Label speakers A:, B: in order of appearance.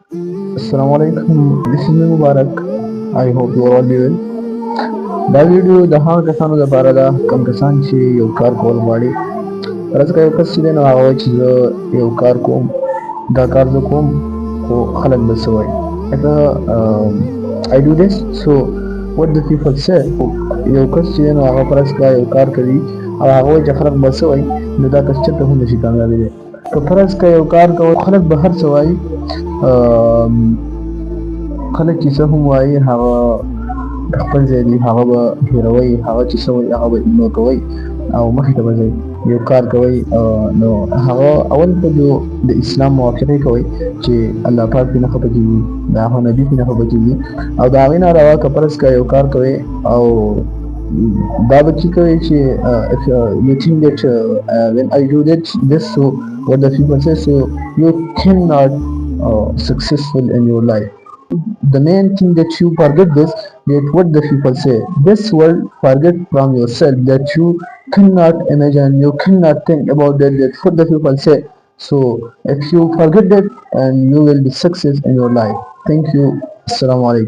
A: Assalamu alaikum. This is me Mubarak. I hope you are all doing well. دا ویډیو د هغو کسانو لپاره ده کوم کسان چې یو کار کول غواړي. فرض کړه یو کس چې دی نو هغه وایي چې زه یو کار کوم، دا کار زه کوم خو خلک به څه وایي. لکه I do this so what the people say. یو کس چې دی نو هغه فرض کړه یو کار کوي او هغه وایي چې خلک به څه وایي، نو دا کس چېرته هم نشي کامیابېدی. که فرض کړه یو کار کوئ خلک به هر څه وایي، خلک چې څه هم وایي هغه خپل ځای دی، هغه به هېروئ، هغه چې څه وایي هغه به اګنور کوئ او مخې ته به ځئ. یو کار کوئ نو هغه اول خو د اسلام موافقې کوئ چې الله پاک پرې نه خفه کېږي، د هغه نبي پرې نه خفه کېږي. او د هغې نه علاوه که فرض کړه یو کار کوئ او دا به چې کوئ چې if you think that when I do this so what the people say so you cannot successful in your life. The main thing that you forget this, that what the people say. This world forget from yourself that you cannot imagine, you cannot think about that what the people say. So if you forget that and you will be success in your life. Thank you. Assalamu alaikum.